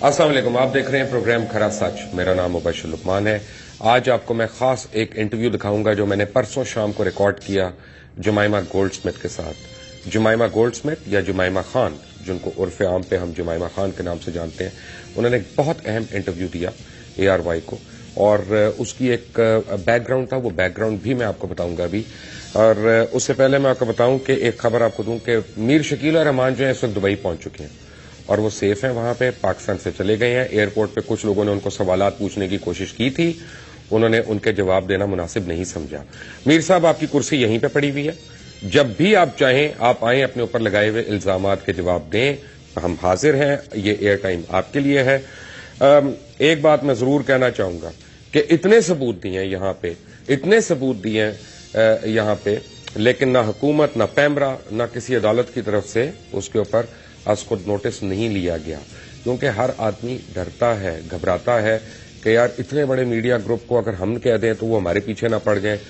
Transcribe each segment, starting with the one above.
अस्सलाम वालेकुम, आप देख रहे हैं प्रोग्राम खरा सच। मेरा नाम मुबशिर लुकमान है। आज आपको मैं खास एक इंटरव्यू दिखाऊंगा जो मैंने परसों शाम को रिकॉर्ड किया जमाइमा गोल्डस्मिथ के साथ। जमाइमा गोल्डस्मिथ या जमाइमा खान, जिनको उर्फ आम पे हम जमाइमा खान के नाम से जानते हैं, उन्होंने एक बहुत अहम इंटरव्यू दिया ARY को, और उसकी एक बैकग्राउंड था, वो बैकग्राउंड भी मैं आपको बताऊंगा अभी। और उससे पहले मैं आपको बताऊं कि एक खबर आपको दूं कि मीर शकील और रहमान जो है इस वक्त दुबई पहुंच चुके हैं और वो सेफ हैं वहां पे, पाकिस्तान से चले गए हैं। एयरपोर्ट पे कुछ लोगों ने उनको सवालात पूछने की कोशिश की थी, उन्होंने उनके जवाब देना मुनासिब नहीं समझा। मीर साहब, आपकी कुर्सी यहीं पे पड़ी हुई है, जब भी आप चाहें आप आएं, अपने ऊपर लगाए हुए इल्जामात के जवाब दें, हम हाजिर हैं। ये एयर टाइम आपके लिए है। एक बात मैं जरूर कहना चाहूंगा कि इतने सबूत दिए हैं यहाँ पे, इतने सबूत दिए हैं यहाँ पे, लेकिन ना हुकूमत, ना पैमरा, ना किसी अदालत की तरफ से उसके ऊपर उसको नोटिस नहीं लिया गया, क्योंकि हर आदमी डरता है, घबराता है कि यार इतने बड़े मीडिया ग्रुप को अगर हम कह दें तो वो हमारे पीछे ना पड़ जाए।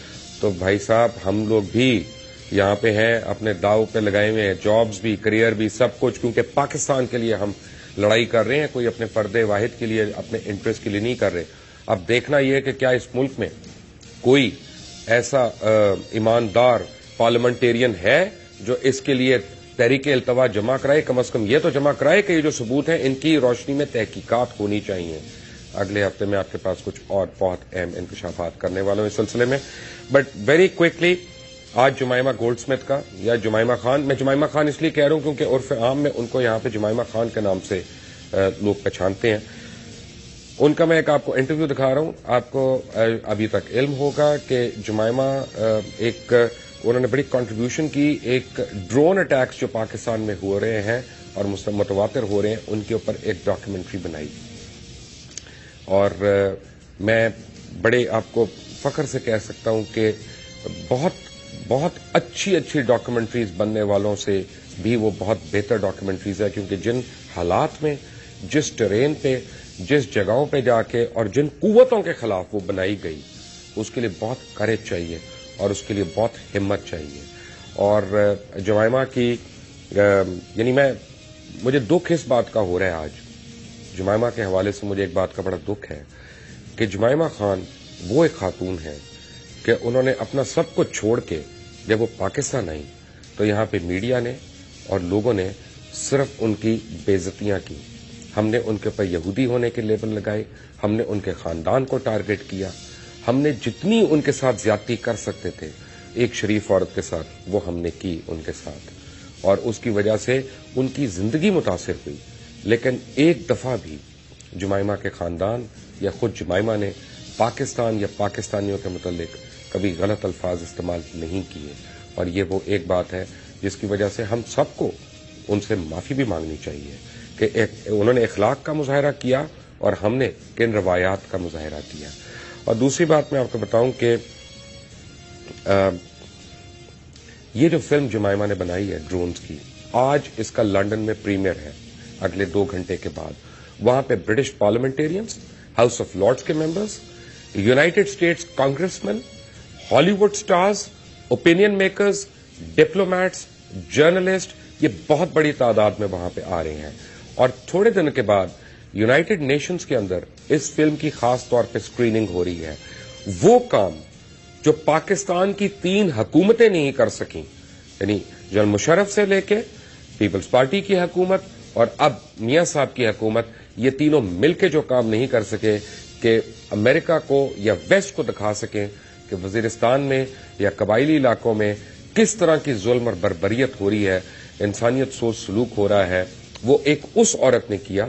तो भाई साहब, हम लोग भी यहाँ पे हैं, अपने दाव पे लगाए हुए हैं, जॉब्स भी, करियर भी, सब कुछ, क्योंकि पाकिस्तान के लिए हम लड़ाई कर रहे हैं, कोई अपने फर्दे वाहिद के लिए, अपने इंटरेस्ट के लिए नहीं कर रहे। अब देखना यह है कि क्या इस मुल्क में कोई ऐसा ईमानदार पार्लियामेंटेरियन है जो इसके लिए तहरीक इल्तवा जमा कराए। कम से कम ये तो जमा कराए कि ये जो सबूत हैं इनकी रोशनी में तहकीकात होनी चाहिए। अगले हफ्ते में आपके पास कुछ और बहुत अहम इंकशाफात करने वाला हूं इस सिलसिले में। बट वेरी क्विकली, आज जमाइमा गोल्डस्मिथ का या जमाइमा खान, मैं जमाइमा खान इसलिए कह रहा हूं क्योंकि उर्फ आम में उनको यहाँ पे जमाइमा खान के नाम से लोग पहचानते हैं। उनका मैं एक आपको इंटरव्यू दिखा रहा हूं। आपको अभी तक इल्म होगा कि जमाइमा एक उन्होंने बड़ी कंट्रीब्यूशन की, एक ड्रोन अटैक्स जो पाकिस्तान में हो रहे हैं और मुतवातिर हो रहे हैं, उनके ऊपर एक डॉक्यूमेंट्री बनाई। और मैं बड़े आपको फख्र से कह सकता हूं कि बहुत बहुत अच्छी अच्छी डॉक्यूमेंट्रीज बनने वालों से भी वो बहुत बेहतर डॉक्यूमेंट्रीज है, क्योंकि जिन हालात में, जिस टेरेन पे, जिस जगहों पे जाके और जिन कुव्वतों के खिलाफ वो बनाई गई, उसके लिए बहुत करेज चाहिए और उसके लिए बहुत हिम्मत चाहिए। और जमाइमा की यानी मुझे दुख इस बात का हो रहा है आज, जमाइमा के हवाले से मुझे एक बात का बड़ा दुख है कि जमाइमा खान वो एक खातून है कि उन्होंने अपना सब कुछ छोड़ के जब वो पाकिस्तान आई तो यहाँ पे मीडिया ने और लोगों ने सिर्फ उनकी बेइज्जतियां की। हमने उनके ऊपर यहूदी होने के लेबल लगाए, हमने उनके खानदान को टारगेट किया, हमने जितनी उनके साथ ज्यादती कर सकते थे एक शरीफ औरत के साथ वो हमने की उनके साथ, और उसकी वजह से उनकी जिंदगी मुतासिर हुई। लेकिन एक दफा भी जमाइमा के खानदान या खुद जमाइमा ने पाकिस्तान या पाकिस्तानियों के मुतल्लिक कभी गलत अल्फाज इस्तेमाल नहीं किए, और ये वो एक बात है जिसकी वजह से हम सबको उनसे माफी भी मांगनी चाहिए कि उन्होंने इखलाक का मुजाहरा किया और हमने किन रवायात का मुजाहरा किया। और दूसरी बात मैं आपको बताऊं कि ये जो फिल्म जमाइमा ने बनाई है ड्रोन्स की, आज इसका लंदन में प्रीमियर है अगले 2 घंटे के बाद। वहां पे British parliamentarians, House of Lords के members, United States congressman, Hollywood stars, opinion makers, diplomats, journalist, ये बहुत बड़ी तादाद में वहां पे आ रहे हैं। और थोड़े दिन के बाद यूनाइटेड नेशंस के अंदर इस फिल्म की खास तौर पे स्क्रीनिंग हो रही है। वो काम जो पाकिस्तान की 3 हुकूमतें नहीं कर सकी, यानी जनरल मुशर्रफ से लेके पीपल्स पार्टी की हुकूमत और अब मियां साहब की हुकूमत, ये तीनों मिलकर जो काम नहीं कर सके कि अमेरिका को या वेस्ट को दिखा सकें कि वजीरिस्तान में या कबायली इलाकों में किस तरह की जुल्म और बर्बरियत हो रही है, इंसानियत सोच सलूक हो रहा है, वो एक उस औरत ने किया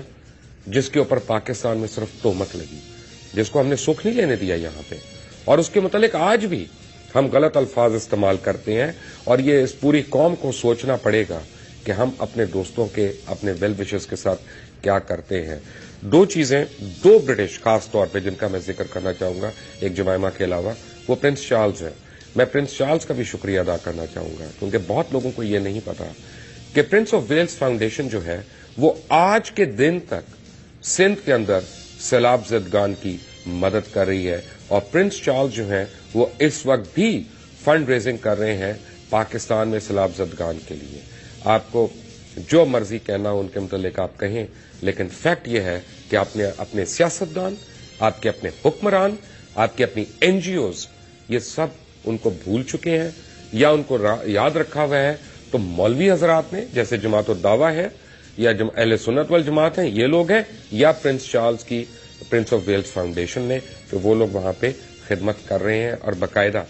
जिसके ऊपर पाकिस्तान में सिर्फ तोहमत लगी, जिसको हमने सुख नहीं लेने दिया यहां पे, और उसके मुतालिक आज भी हम गलत अल्फाज इस्तेमाल करते हैं। और ये इस पूरी कौम को सोचना पड़ेगा कि हम अपने दोस्तों के, अपने वेल विशर्स के साथ क्या करते हैं। 2 चीजें, 2 ब्रिटिश खास तौर पे जिनका मैं जिक्र करना चाहूंगा एक जमाइमा के अलावा, वो प्रिंस चार्ल्स है। मैं प्रिंस चार्ल्स का भी शुक्रिया अदा करना चाहूंगा, क्योंकि बहुत लोगों को ये नहीं पता कि प्रिंस ऑफ वेल्स फाउंडेशन जो है वो आज के दिन तक सिंध के अंदर सैलाब ज़दगान की मदद कर रही है, और प्रिंस चार्ल्स जो हैं वो इस वक्त भी फंड रेजिंग कर रहे हैं पाकिस्तान में सैलाब ज़दगान के लिए। आपको جو مرضی کہنا ان کے متعلق آپ کہیں, لیکن فیکٹ یہ ہے کہ آپ نے اپنے سیاستدان, آپ کے اپنے حکمران, آپ کے اپنی این جی اوز, یہ سب ان کو بھول چکے ہیں یا ان کو یاد رکھا ہوا ہے. تو مولوی حضرات نے, جیسے جماعت الدعوہ ہے یا اہل سنت والجماعت ہیں, یہ لوگ ہیں, یا پرنس چارلز کی پرنس آف ویلز فاؤنڈیشن نے, کہ وہ لوگ وہاں پہ خدمت کر رہے ہیں اور باقاعدہ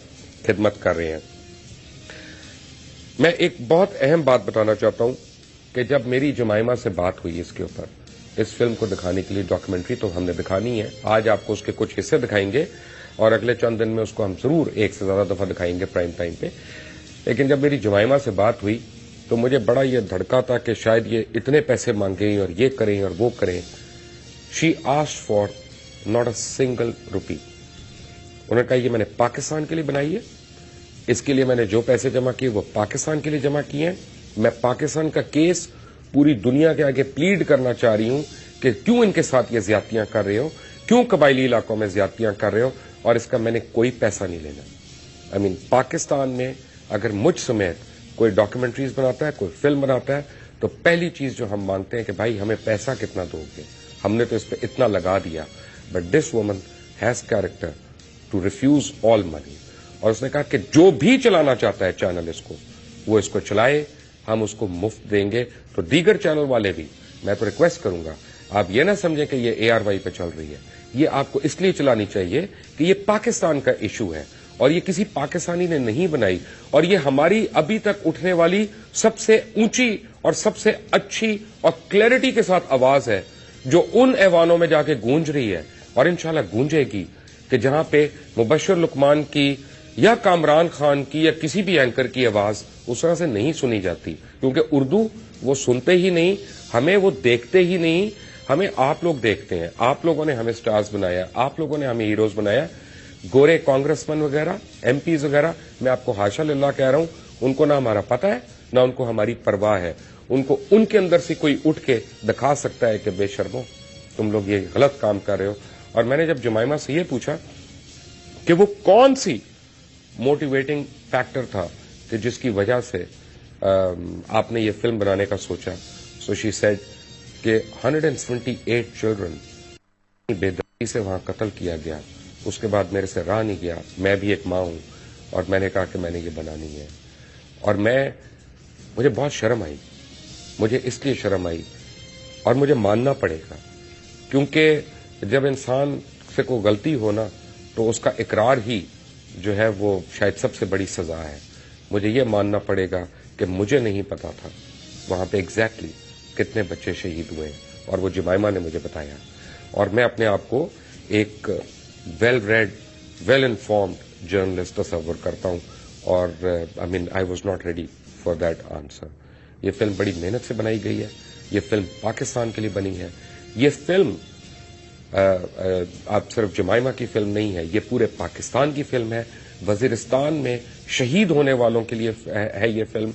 خدمت کر رہے ہیں. میں ایک بہت اہم بات بتانا چاہتا ہوں کہ جب میری جمائمہ سے بات ہوئی اس کے اوپر, اس فلم کو دکھانے کے لیے, ڈاکیومنٹری تو ہم نے دکھانی ہے, آج آپ کو اس کے کچھ حصے دکھائیں گے اور اگلے چند دن میں اس کو ہم ضرور ایک سے زیادہ دفعہ دکھائیں گے پرائم ٹائم پہ. لیکن جب میری جمائمہ سے بات ہوئی تو مجھے بڑا یہ دھڑکا تھا کہ شاید یہ اتنے پیسے مانگیں اور یہ کریں اور وہ کریں. She asked for not a single rupee. انہوں نے کہا یہ میں نے پاکستان کے لیے بنائی ہے, اس کے لیے میں نے جو پیسے جمع کیے وہ پاکستان کے لیے جمع کیے ہیں. میں پاکستان کا کیس پوری دنیا کے آگے پلیڈ کرنا چاہ رہی ہوں کہ کیوں ان کے ساتھ یہ زیادتیاں کر رہے ہو, کیوں قبائلی علاقوں میں زیادتیاں کر رہے ہو, اور اس کا میں نے کوئی پیسہ نہیں لینا. پاکستان میں اگر مجھ سمیت کوئی ڈاکیومنٹریز بناتا ہے, کوئی فلم بناتا ہے, تو پہلی چیز جو ہم مانگتے ہیں کہ بھائی ہمیں پیسہ کتنا دو گے, ہم نے تو اس پہ اتنا لگا دیا. But this woman has character to refuse all money. اور اس نے کہا کہ جو بھی چلانا چاہتا ہے چینل اس کو, وہ اس کو چلائے, ہم اس کو مفت دیں گے. تو دیگر چینل والے بھی, میں تو ریکویسٹ کروں گا, آپ یہ نہ سمجھیں کہ یہ ARY پہ چل رہی ہے, یہ آپ کو اس لیے چلانی چاہیے کہ یہ پاکستان کا ایشو ہے اور یہ کسی پاکستانی نے نہیں بنائی, اور یہ ہماری ابھی تک اٹھنے والی سب سے اونچی اور سب سے اچھی اور کلیئرٹی کے ساتھ آواز ہے, جو ان ایوانوں میں جا کے گونج رہی ہے اور انشاءاللہ گونجے گی, کہ جہاں پہ مبشر لقمان کی یا کامران خان کی یا کسی بھی اینکر کی آواز اس طرح سے نہیں سنی جاتی. کیونکہ اردو وہ سنتے ہی نہیں, ہمیں وہ دیکھتے ہی نہیں, ہمیں آپ لوگ دیکھتے ہیں. آپ لوگوں نے ہمیں سٹارز بنایا, آپ لوگوں نے ہمیں ہیروز بنایا. گورے کانگریسمین وغیرہ, MP وغیرہ, میں آپ کو حاشا للہ کہہ رہا ہوں, ان کو نہ ہمارا پتہ ہے نہ ان کو ہماری پرواہ ہے. ان کو ان کے اندر سے کوئی اٹھ کے دکھا سکتا ہے کہ بے شرمو تم لوگ یہ غلط کام کر رہے ہو. اور میں نے جب جمائمہ سے یہ پوچھا کہ وہ کون سی موٹیویٹنگ فیکٹر تھا کہ جس کی وجہ سے آپ نے یہ فلم بنانے کا سوچا, سو شی سیڈ کہ 178 چلڈرن بے دردی سے وہاں قتل کیا گیا. اس کے بعد میرے سے رہا نہیں گیا, میں بھی ایک ماں ہوں, اور میں نے کہا کہ میں نے یہ بنانی ہے. اور مجھے بہت شرم آئی, مجھے اس لیے شرم آئی اور مجھے ماننا پڑے گا, کیونکہ جب انسان سے کوئی غلطی ہونا تو اس کا اقرار ہی جو ہے وہ شاید سب سے بڑی سزا ہے. مجھے یہ ماننا پڑے گا کہ مجھے نہیں پتا تھا وہاں پہ ایگزیکٹلی کتنے بچے شہید ہوئے, اور وہ جمائمہ نے مجھے بتایا. اور میں اپنے آپ کو ایک well read, well informed journalist تصور کرتا ہوں, اور I was not ready for that answer. یہ فلم بڑی محنت سے بنائی گئی ہے, یہ فلم پاکستان کے لیے بنی ہے. یہ فلم آپ صرف جمائمہ کی فلم نہیں ہے, یہ پورے پاکستان کی فلم ہے. وزیرستان میں شہید ہونے والوں کے لیے ہے یہ فلم.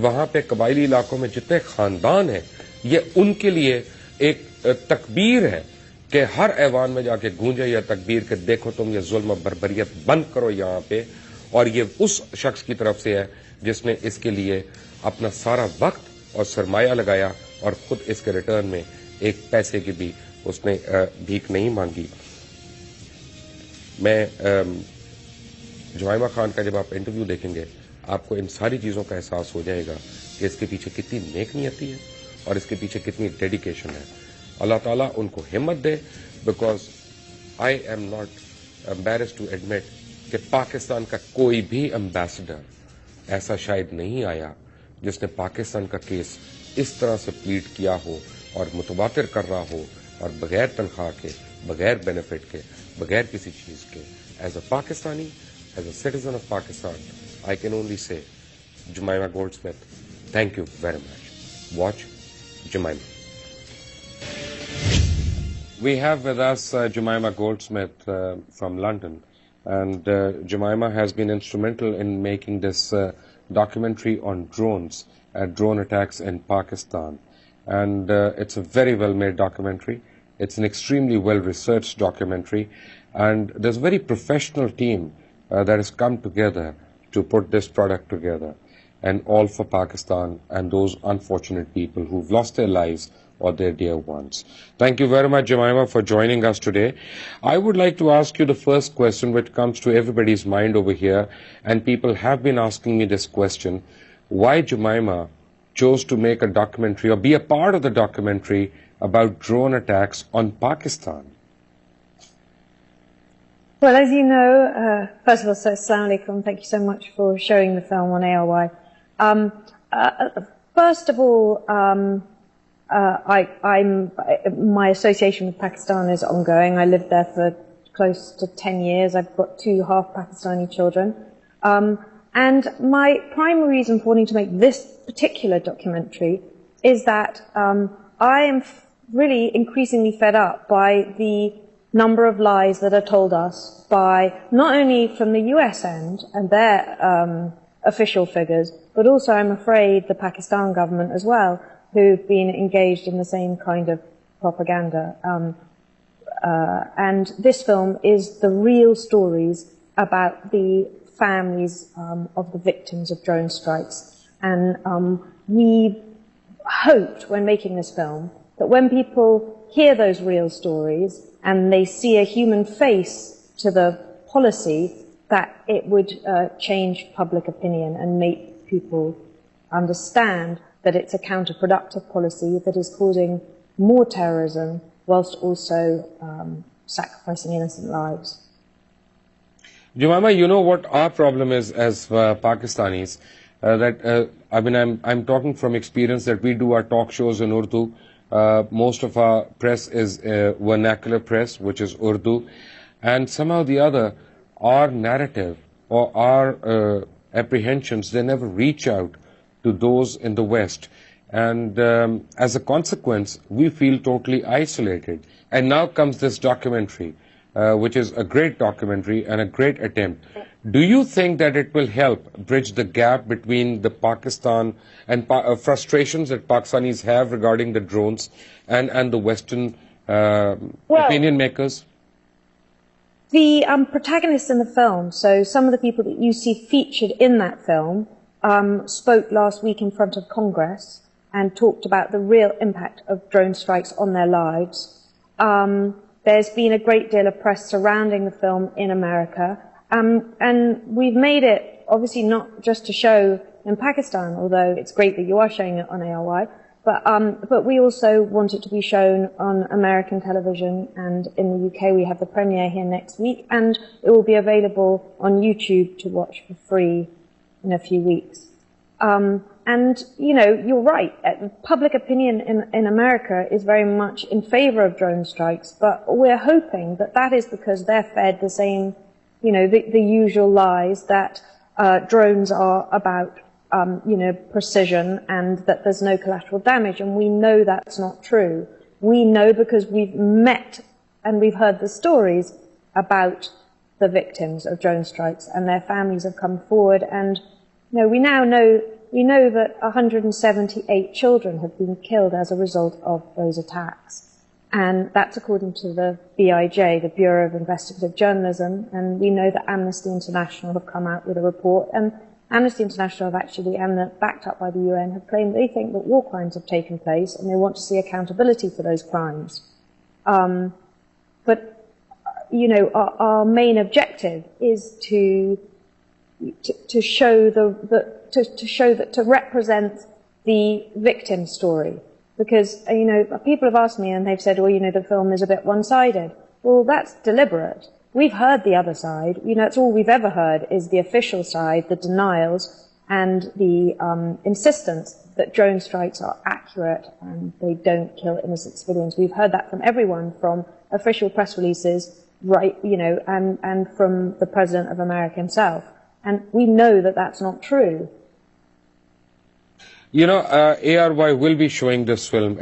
وہاں پہ قبائلی علاقوں میں جتنے خاندان ہیں, یہ ان کے لیے ایک تکبیر ہے کہ ہر ایوان میں جا کے گونجے یہ تکبیر کہ دیکھو تم یہ ظلم و بربریت بند کرو یہاں پہ. اور یہ اس شخص کی طرف سے ہے جس نے اس کے لیے اپنا سارا وقت اور سرمایہ لگایا, اور خود اس کے ریٹرن میں ایک پیسے کی بھی اس نے بھیک نہیں مانگی. میں جمائمہ خان کا جب آپ انٹرویو دیکھیں گے, آپ کو ان ساری چیزوں کا احساس ہو جائے گا کہ اس کے پیچھے کتنی نیک نیتی ہے اور اس کے پیچھے کتنی ڈیڈیکیشن ہے. اللہ تعالیٰ ان کو ہمت دے, because I am not embarrassed to admit کہ پاکستان کا کوئی بھی امبیسڈر ایسا شاید نہیں آیا جس نے پاکستان کا کیس اس طرح سے پلیڈ کیا ہو اور متواتر کر رہا ہو, اور بغیر تنخواہ کے, بغیر بینیفٹ کے, بغیر کسی چیز کے. As a Pakistani, as a citizen of Pakistan, I can only say Jemima Goldsmith, thank you very much. Watch Jemima. We have with us Jemima Goldsmith from London, and Jemima has been instrumental in making this documentary on drones, drone attacks in Pakistan, and it's a very well made documentary. It's an extremely well researched documentary, and there's a very professional team that has come together to put this product together. and all for Pakistan and those unfortunate people who've lost their lives or their dear ones. Thank you very much, Jemima, for joining us today. I would like to ask you the first question which comes to everybody's mind over here, and people have been asking me this question: why Jemima chose to make a documentary or be a part of the documentary about drone attacks on Pakistan? Well, as you know, first of all, Assalamu alaikum, thank you so much for showing the film on ARY. First of all, my association with Pakistan is ongoing. I lived there for close to 10 years. I've got 2 half Pakistani children. And my primary reason for wanting to make this particular documentary is that I am really increasingly fed up by the number of lies that are told us by not only from the US end and their official figures, but also, I'm afraid, the Pakistan government as well, who've been engaged in the same kind of propaganda. And this film is the real stories about the families of the victims of drone strikes. And we hoped, when making this film, that when people hear those real stories and they see a human face to the policy, that it would change public opinion and make people understand that it's a counterproductive policy that is causing more terrorism whilst also sacrificing innocent lives. Jemima, you know what our problem is as Pakistanis? I'm talking from experience that we do our talk shows in Urdu. Most of our press is vernacular press, which is Urdu. And somehow or the other, our narrative or our apprehensions, they never reach out to those in the West. And as a consequence, we feel totally isolated. And now comes this documentary, which is a great documentary and a great attempt. Do you think that it will help bridge the gap between the Pakistan and frustrations that Pakistanis have regarding the drones and the Western opinion makers? The protagonists in the film, so some of the people that you see featured in that film, spoke last week in front of Congress and talked about the real impact of drone strikes on their lives. There's been a great deal of press surrounding the film in America, and we've made it obviously not just to show in Pakistan, although it's great that you are showing it on ARY, but we also want it to be shown on American television, and in the UK we have the premiere here next week, and it will be available on YouTube to watch for free in a few weeks. And, you know, you're right, public opinion in America is very much in favor of drone strikes, but we're hoping that that is because they're fed the same, you know, the usual lies that drones are about, you know, precision and that there's no collateral damage, and we know that's not true. We know because we've met and we've heard the stories about the victims of drone strikes, and their families have come forward, and you know, we know that 178 children have been killed as a result of those attacks. And that's according to the BIJ, the Bureau of Investigative Journalism, and we know that Amnesty International have come out with a report, and Amnesty International have actually, and backed up by the UN, have claimed they think that war crimes have taken place and they want to see accountability for those crimes. But, you know, our main objective is to show to represent the victim story, because you know, people have asked me and they've said, well, you know, the film is a bit one-sided. Well, that's deliberate. We've heard the other side. You know, that's all we've ever heard is the official side, the denials, and the insistence that drone strikes are accurate and they don't kill innocent civilians. We've heard that from everyone, from official press releases, right, you know, and from the President of America himself. And we know that that's not true. You know, ARY will be showing this film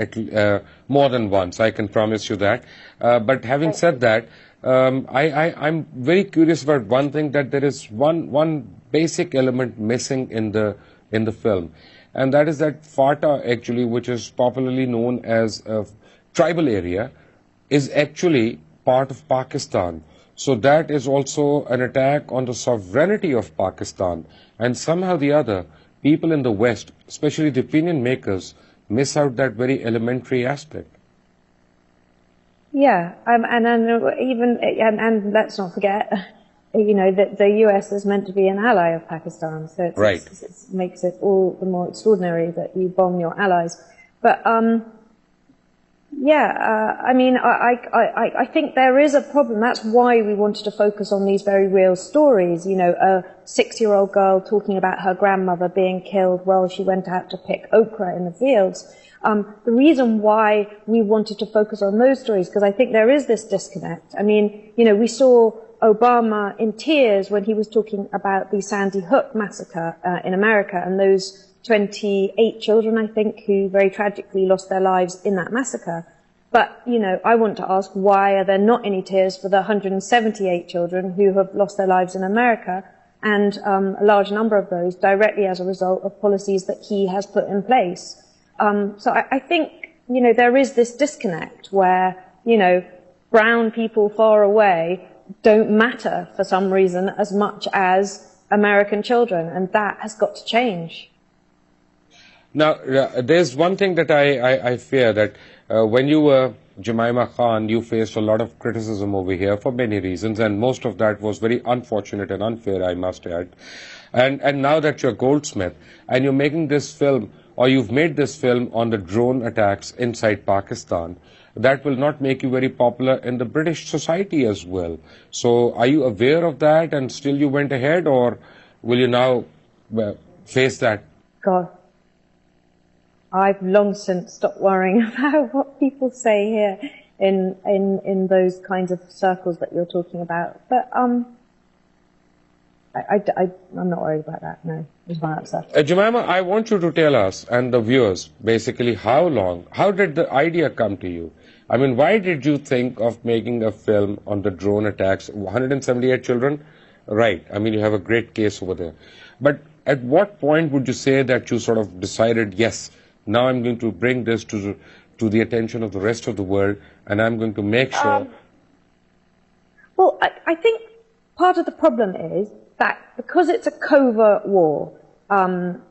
more than once, I can promise you that. But having said that, I'm very curious about one thing, that there is one basic element missing in the film. And that is that FATA, actually, which is popularly known as a tribal area, is actually part of Pakistan. So that is also an attack on the sovereignty of Pakistan. And somehow or the other, people in the West, especially the opinion makers, miss out that very elementary aspect. Yeah, and let's not forget, that the US is meant to be an ally of Pakistan, so it makes it all the more extraordinary that you bomb your allies. But I think there is a problem. That's why we wanted to focus on these very real stories. A 6-year-old girl talking about her grandmother being killed while she went out to pick okra in the fields. The reason why we wanted to focus on those stories, because I think there is this disconnect. We saw Obama in tears when he was talking about the Sandy Hook massacre in America, and those 28 children, I think, who very tragically lost their lives in that massacre. But, I want to ask, why are there not any tears for the 178 children who have lost their lives in America, and a large number of those directly as a result of policies that he has put in place? So I think, there is this disconnect where, brown people far away don't matter for some reason as much as American children, and that has got to change. Now, there's one thing that I fear, that when you were Jemima Khan, you faced a lot of criticism over here for many reasons, and most of that was very unfortunate and unfair, I must add. And now that you're Goldsmith, and you're making this film, or you've made this film on the drone attacks inside Pakistan, that will not make you very popular in the British society as well. So are you aware of that, and still you went ahead, or will you now face that? God, I've long since stopped worrying about what people say here in those kinds of circles that you're talking about. But I'm not worried about that, no. It's my answer. Jemima, I want you to tell us and the viewers, basically, how did the idea come to you? Why did you think of making a film on the drone attacks? 178 children? Right, you have a great case over there. But at what point would you say that you sort of decided, yes, now I'm going to bring this to the attention of the rest of the world, and I'm going to make sure... Well, I think part of the problem is that because it's a covert war on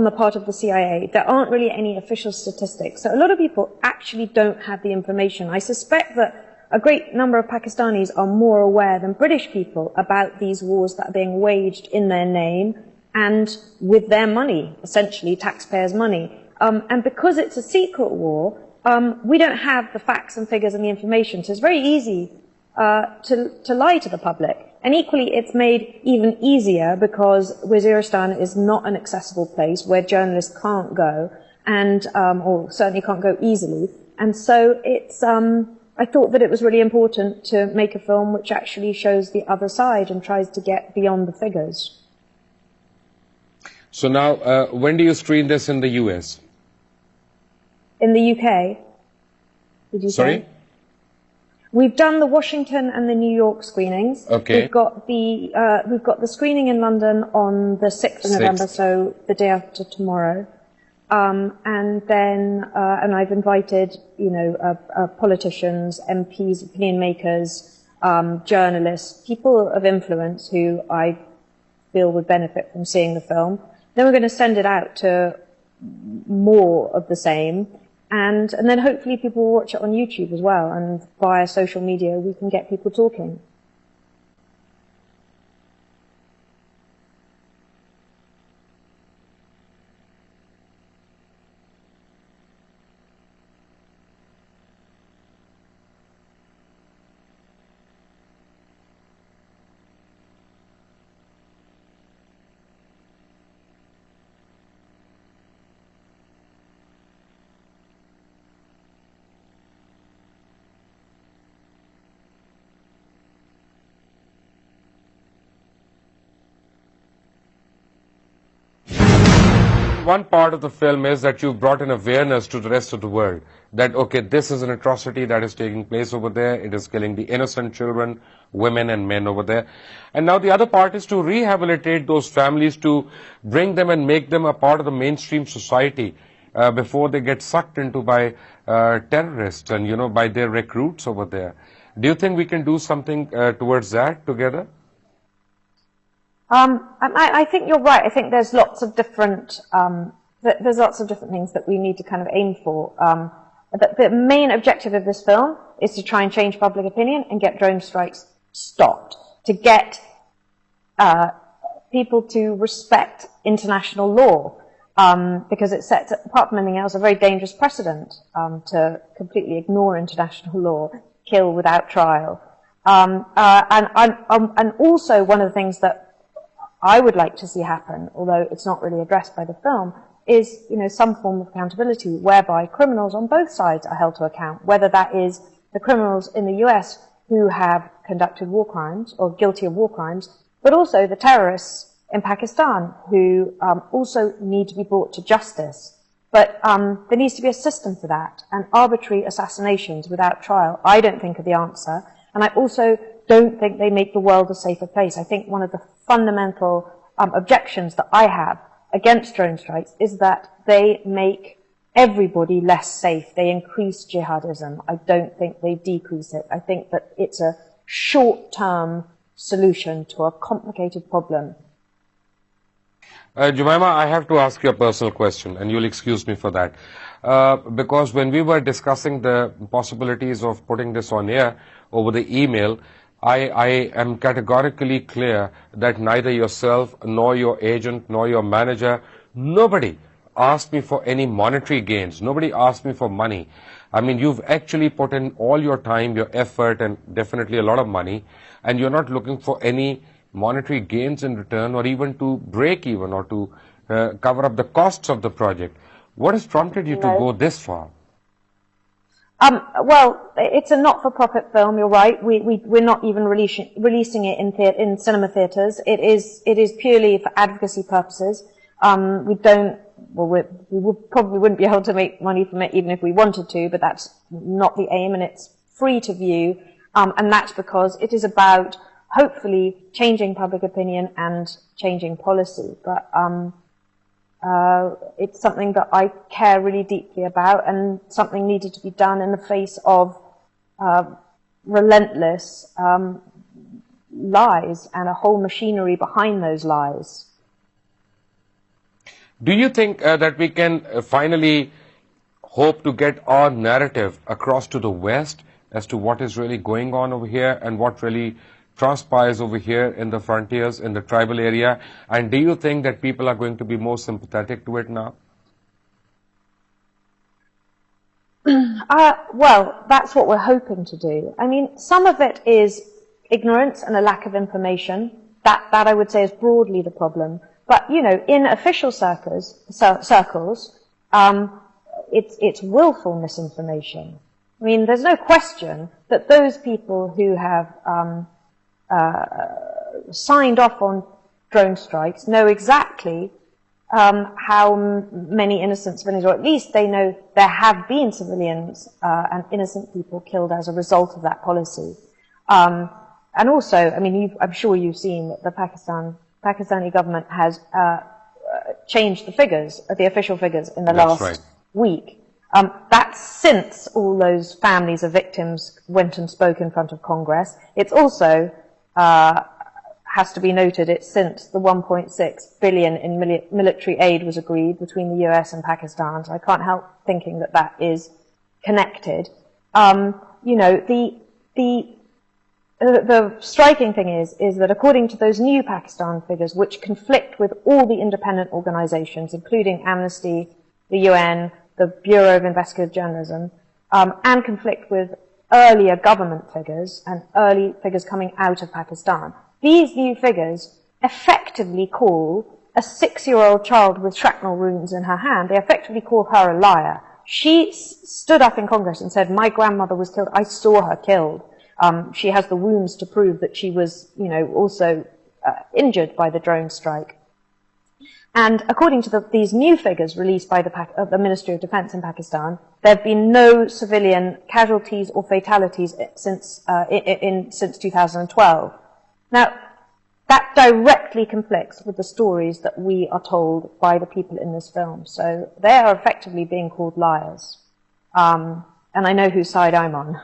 the part of the CIA, there aren't really any official statistics. So a lot of people actually don't have the information. I suspect that a great number of Pakistanis are more aware than British people about these wars that are being waged in their name and with their money, essentially taxpayers' money. And because it's a secret war, we don't have the facts and figures and the information, so it's very easy to lie to the public. And equally, it's made even easier because Waziristan is not an accessible place where journalists can't go, and or certainly can't go easily. And so it's, I thought that it was really important to make a film which actually shows the other side and tries to get beyond the figures. So now, when do you screen this in the US? In the UK? Did you Sorry? say? We've done the Washington and the New York screenings. Okay. We've got the screening in London on the 6th of November, so the day after tomorrow. And then, and I've invited, politicians, MPs, opinion makers, journalists, people of influence who I feel would benefit from seeing the film. Then we're going to send it out to more of the same. And then hopefully people will watch it on YouTube as well, and via social media we can get people talking. One part of the film is that you've brought in awareness to the rest of the world that, okay, this is an atrocity that is taking place over there. It is killing the innocent children, women and men over there. And now the other part is to rehabilitate those families, to bring them and make them a part of the mainstream society before they get sucked into by terrorists and, by their recruits over there. Do you think we can do something towards that together? I think you're right. I think there's lots of different things that we need to kind of aim for. The main objective of this film is to try and change public opinion and get drone strikes stopped, to get people to respect international law, because it sets, apart from anything else, a very dangerous precedent to completely ignore international law, kill without trial. And also one of the things that I would like to see happen, although it's not really addressed by the film, is, you know, some form of accountability whereby criminals on both sides are held to account, whether that is the criminals in the US who have conducted war crimes or guilty of war crimes, but also the terrorists in Pakistan who also need to be brought to justice. But there needs to be a system for that, and arbitrary assassinations without trial, I don't think, are the answer. And I also don't think they make the world a safer place. I think one of the fundamental objections that I have against drone strikes is that they make everybody less safe. They increase jihadism. I don't think they decrease it. I think that it's a short-term solution to a complicated problem. Jemima, I have to ask you a personal question, and you'll excuse me for that. Because when we were discussing the possibilities of putting this on air over the email, I am categorically clear that neither yourself, nor your agent, nor your manager, nobody asked me for any monetary gains. Nobody asked me for money. I mean, you've actually put in all your time, your effort, and definitely a lot of money, and you're not looking for any monetary gains in return, or even to break even, or to cover up the costs of the project. What has prompted you to go this far? Well, it's a not-for-profit film. You're right. We're not even releasing it in cinema theaters. It is purely for advocacy purposes. We probably wouldn't be able to make money from it even if we wanted to, but that's not the aim, and it's free to view. And that's because it is about hopefully changing public opinion and changing policy. But it's something that I care really deeply about, and something needed to be done in the face of relentless lies and a whole machinery behind those lies. Do you think that we can finally hope to get our narrative across to the West as to what is really going on over here and what really transpires over here in the frontiers, in the tribal area? And do you think that people are going to be more sympathetic to it now? Well, that's what we're hoping to do. I mean, some of it is ignorance and a lack of information. That I would say is broadly the problem. But, you know, in official circles, it's willful misinformation. I mean, there's no question that those people who have signed off on drone strikes know exactly how many innocent civilians, or at least they know there have been civilians and innocent people killed as a result of that policy. And also, I mean, I'm sure you've seen that the Pakistani government has changed the figures, the official figures, in the last week. That's since all those families of victims went and spoke in front of Congress. It's also has to be noted, it's since the 1.6 billion in military aid was agreed between the US and Pakistan. So I can't help thinking that that is connected. You know, the striking thing is that according to those new Pakistan figures, which conflict with all the independent organizations, including Amnesty, the UN, the Bureau of Investigative Journalism, and conflict with earlier government figures and early figures coming out of Pakistan, these new figures effectively call a 6-year-old child with shrapnel wounds in her hand, they effectively call her a liar. She stood up in Congress and said, my grandmother was killed, I saw her killed. She has the wounds to prove that she was, you know, also injured by the drone strike. And according to these new figures released by the Ministry of Defense in Pakistan, there have been no civilian casualties or fatalities since 2012. Now, that directly conflicts with the stories that we are told by the people in this film. So they are effectively being called liars. And I know whose side I'm on.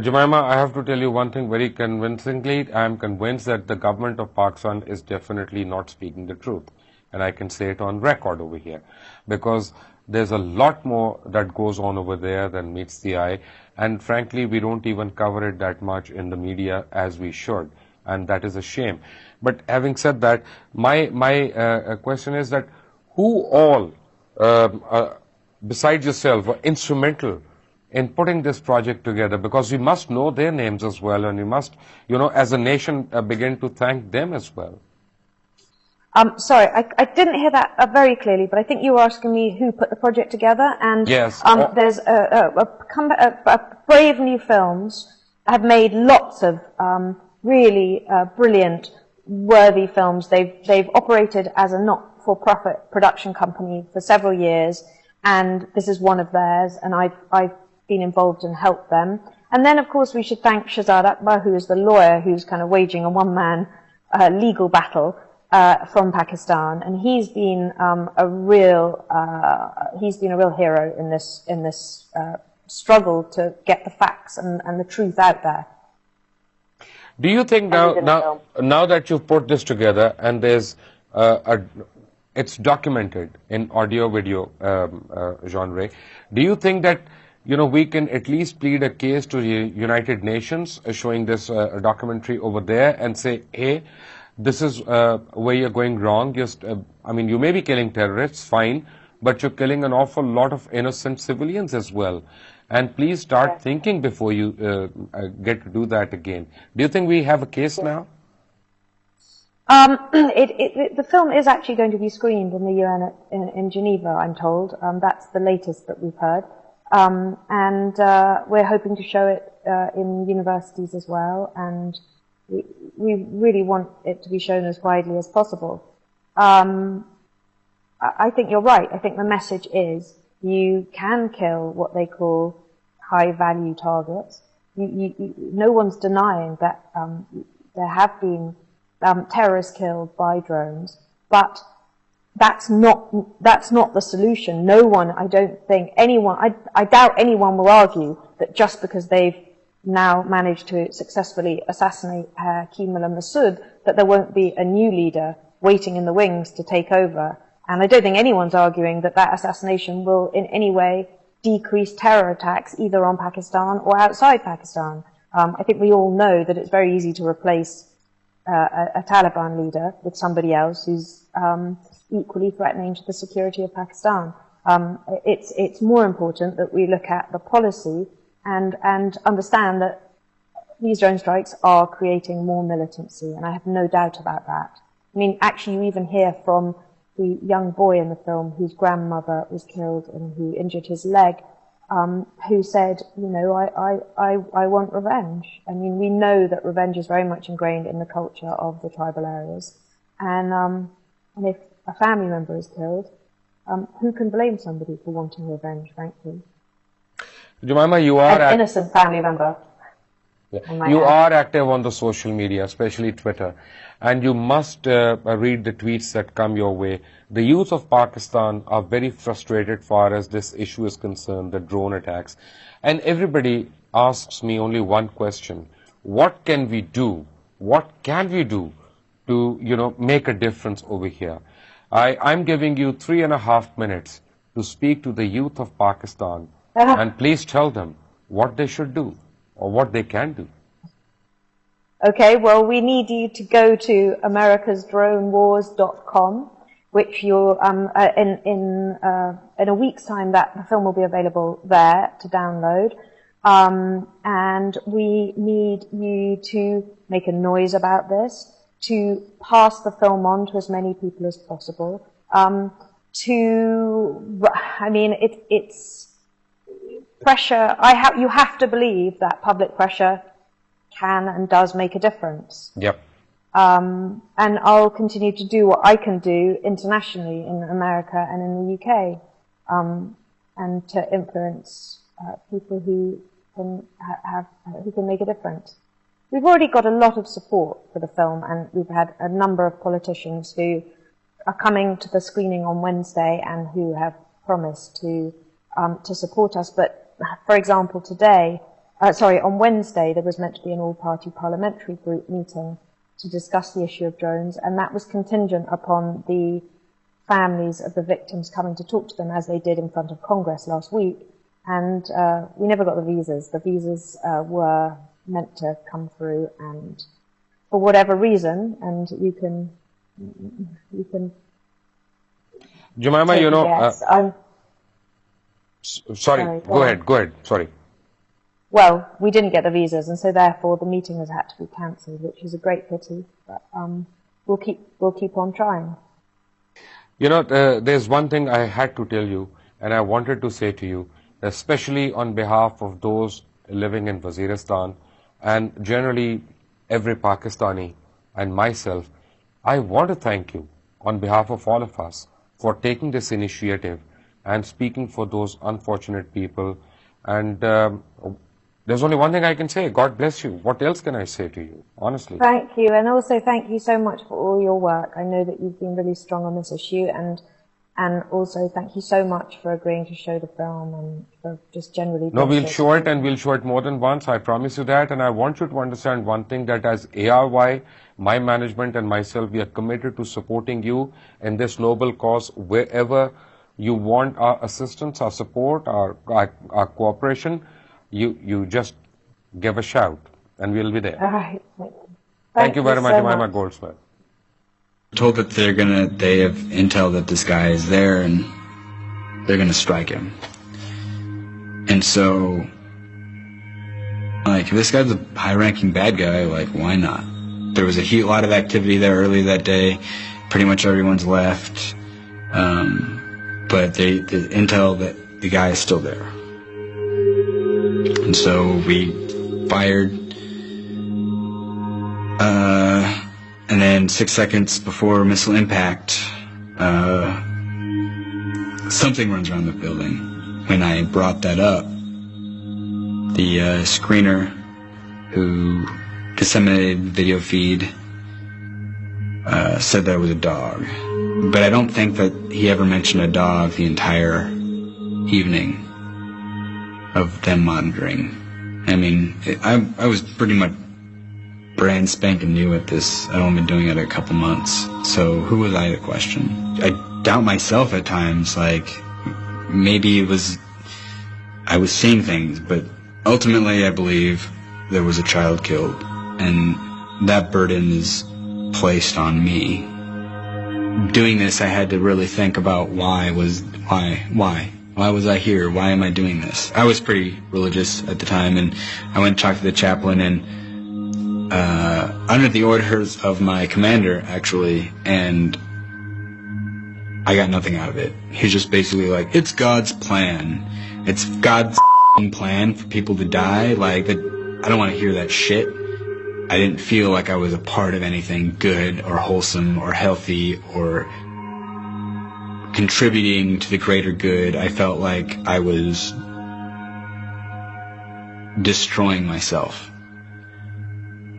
Jemima, I have to tell you one thing very convincingly. I am convinced that the government of Pakistan is definitely not speaking the truth. And I can say it on record over here. Because there's a lot more that goes on over there than meets the eye. And frankly, we don't even cover it that much in the media as we should. And that is a shame. But having said that, my question is that who all, besides yourself, were instrumental in putting this project together, because we must know their names as well, and we must, as a nation, begin to thank them as well. Sorry, I didn't hear that very clearly, but I think you were asking me who put the project together, and Yes. There's brave new films have made lots of really brilliant, worthy films. They've operated as a not-for-profit production company for several years, and this is one of theirs, and I've been involved and helped them. And then, of course, we should thank Shahzad Akbar, who is the lawyer who's kind of waging a one-man legal battle from Pakistan, and he's been a real hero in this struggle to get the facts and the truth out there. Do you think now that you've put this together and there's it's documented in audio-video genre, do you think that we can at least plead a case to the United Nations showing this documentary over there and say, hey, this is where you're going wrong. You may be killing terrorists, fine, but you're killing an awful lot of innocent civilians as well. And please start thinking before you get to do that again. Do you think we have a case now? The film is actually going to be screened in the UN in Geneva, I'm told. That's the latest that we've heard. And we're hoping to show it in universities as well, and we really want it to be shown as widely as possible. I think you're right. I think the message is you can kill what they call high-value targets. No one's denying that there have been terrorists killed by drones, but that's not the solution. No one, I don't think anyone, I doubt anyone will argue that just because they've now managed to successfully assassinate Kemal Massoud, that there won't be a new leader waiting in the wings to take over. And I don't think anyone's arguing that that assassination will in any way decrease terror attacks either on Pakistan or outside Pakistan. I think we all know that it's very easy to replace a Taliban leader with somebody else who's equally threatening to the security of Pakistan. It's more important that we look at the policy and understand that these drone strikes are creating more militancy, and I have no doubt about that. I mean, actually, you even hear from the young boy in the film whose grandmother was killed and who injured his leg, who said, I want revenge. I mean, we know that revenge is very much ingrained in the culture of the tribal areas. And if a family member is killed, who can blame somebody for wanting revenge, frankly? Jemima, you are an innocent family member. Yeah. You are active on the social media, especially Twitter, and you must read the tweets that come your way. The youth of Pakistan are very frustrated far as this issue is concerned, the drone attacks. And everybody asks me only one question: what can we do? What can we do to, make a difference over here? I'm giving you 3.5 minutes to speak to the youth of Pakistan, and please tell them what they should do or what they can do. Okay, well, we need you to go to americasdronewars.com, which you'll, in a week's time, the film will be available there to download. And we need you to make a noise about this, to pass the film on to as many people as possible, it's pressure. You have to believe that public pressure can and does make a difference. Yep. And I'll continue to do what I can do internationally in America and in the UK, and to influence people who can make a difference. We've already got a lot of support for the film, and we've had a number of politicians who are coming to the screening on Wednesday and who have promised to support us. But, for example, today, on Wednesday there was meant to be an all-party parliamentary group meeting to discuss the issue of drones, and that was contingent upon the families of the victims coming to talk to them, as they did in front of Congress last week. And we never got the visas. The visas were meant to come through, and for whatever reason, and you can Jemima, you know, sorry, go ahead, sorry. Well, we didn't get the visas, and so therefore the meeting has had to be cancelled, which is a great pity, but we'll keep on trying. You know, there's one thing I had to tell you, and I wanted to say to you, especially on behalf of those living in Waziristan, and generally every Pakistani and myself, I want to thank you on behalf of all of us for taking this initiative and speaking for those unfortunate people. And there's only one thing I can say: God bless you. What else can I say to you, honestly? Thank you, and also thank you so much for all your work. I know that you've been really strong on this issue, and also thank you so much for agreeing to show the film and for just generally... No, we'll show it, and we'll show it more than once, I promise you that. And I want you to understand one thing, that as ARY, my management and myself, we are committed to supporting you in this noble cause wherever you want our assistance, our support, our cooperation. You just give a shout, and we'll be there. All right. Thank you very much, Jemima Goldsmith. Told that they have intel that this guy is there and they're gonna strike him. And so, like, if this guy's a high-ranking bad guy, like, why not? There was a lot of activity there early that day. Pretty much everyone's left. But the intel that the guy is still there. And so we fired, and then 6 seconds before missile impact, something runs around the building. When I brought that up, the screener who disseminated the video feed said that it was a dog. But I don't think that he ever mentioned a dog the entire evening of them monitoring. I mean, I was pretty much brand spanking new at this. I'd only been doing it a couple months. So who was I to question? I doubt myself at times, like, maybe I was seeing things, but ultimately I believe there was a child killed, and that burden is placed on me. Doing this, I had to really think about why was I here? Why am I doing this? I was pretty religious at the time, and I went to talk to the chaplain, and under the orders of my commander, actually, and I got nothing out of it. He's just basically like, it's God's plan. It's God's plan for people to die. Like, I don't want to hear that shit. I didn't feel like I was a part of anything good or wholesome or healthy or contributing to the greater good. I felt like I was destroying myself.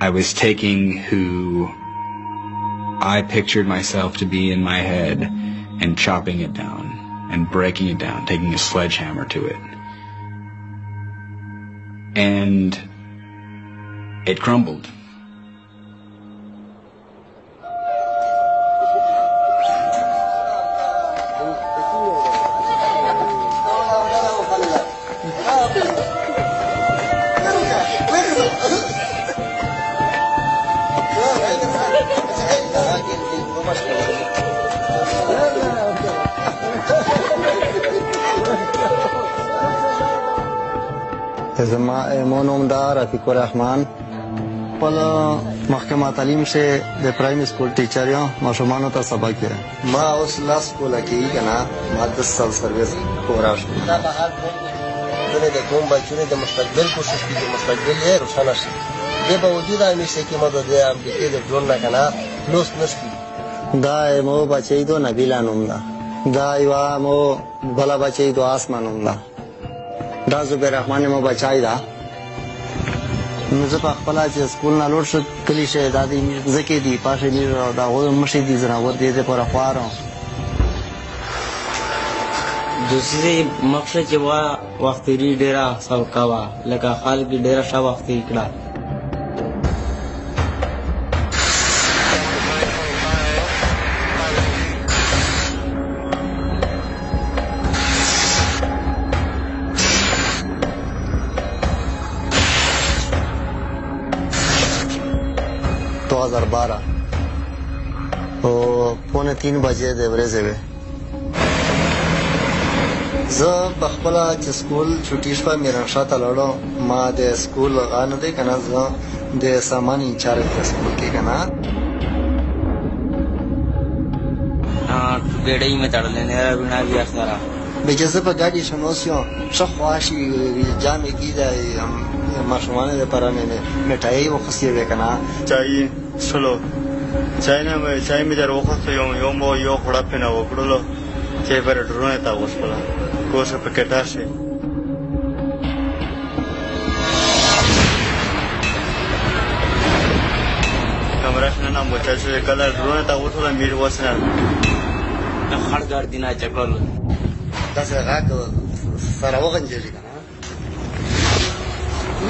I was taking who I pictured myself to be in my head and chopping it down and breaking it down, taking a sledgehammer to it. And it crumbled. مونوم دا رفیق الرحمن ولا محکمه تعلیم شه د primary school teacher M ماشومانو ته سبق M ما اوس لاس کوله کې کنه ما 10 سال سرویس کورا شو دا بهر ټول د کوم بچو د مستقبل کوشش کوي د مستقبل یې روښانه شي د باوجود همیشه کې مدد د امریکای د ډرون نه کنه لوس نشي دا مو بچی دو نبیلا نوم دا یو مو بلا بچی دو اسمانوم دا زبیر رحمان مو بچای دا نو زه په خپل چې سکول نه لوړ شو کلی شه دا دي زکه دي پاشه دي دا و مشي دي زناور دي په راخوارو دوسری مقصد چې وخت لري ډیره سبقه وا لکه خلک ډیره ښه وخت یې کړه او 2:45 بجې د ورځې وې زه په خپله چې سکول چوټي شوه میرانشاه ته لاړم ما د سکول غا نه دی که نه زه د سامان انچارج په سکول کې که نه ګېډۍ مې تړلې نیره بیڼه بیا سره بچې زه په ګاډي شم اوس یم ښه خواشي جامې کېده ماشومانو دپاره مې مټایي وخوستې وې که نه چای څښلو چای مې در وخوستو یو خوړه پې نه وکړلو چې یې پر ډرونه ته اغوستله که اوس په کټا شي کمره شنه نه مچا شوې کله ډرونه ته اغوستله میر اوس نه خړ ګردي نه چکل داسې غږ سره وغنجېږي که نه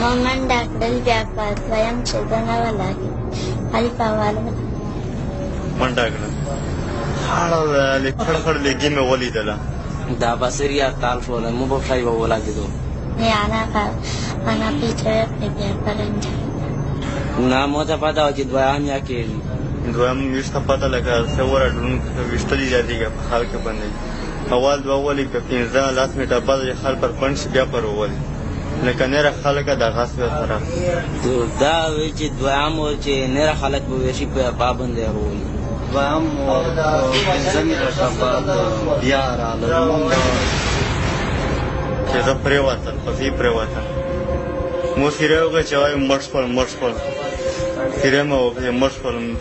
ما منډه کړل بیا په دویم چې زه نه ولاړې خالي په حواله منډه کړه خړ لګي مې ولیدله دا بصریا تال شول مبشر به ولګېدو انا پیچه بیا پرنده نه مو ته پته وه چې دویم یا کې دویم ویشته پته لکه څه وره ډرون ویشتلي زیاتېږي په خال کې بندوي اول دوه ولي که 15 منټه بعد یې خال پر پنډ شي بیا پر وولي لکه نېره خلکه د غاس به سره دا ویل چې دویم و چې نېره خلک به ویشي په پابند یې وولي دویم 15 منټه بعد بیا راغلل چې زه پرېوتل پسې یې پرېوتل مو سیری وکړه چې وایي مړ شول سیری مې وکړې مړ شولم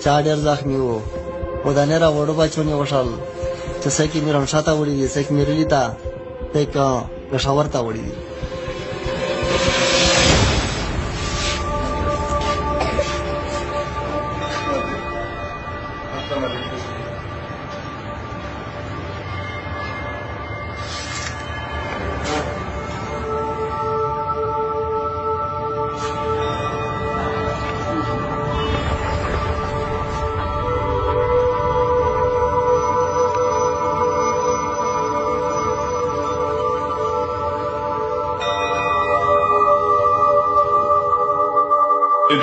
چا ډېر زخمي و او د نېره وړو بچو مې وشل چې څه کې میرانشاه ته وړي دي څه کې میرلي ته څه کې پېښور ته وړي دي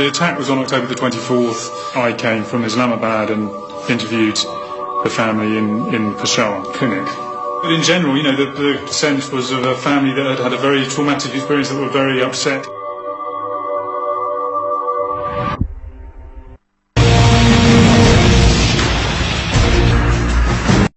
The attack was on October the 24th. I came from Islamabad and interviewed the family in Peshawar clinic. But in general, the sense was of a family that had had a very traumatic experience, that were very upset.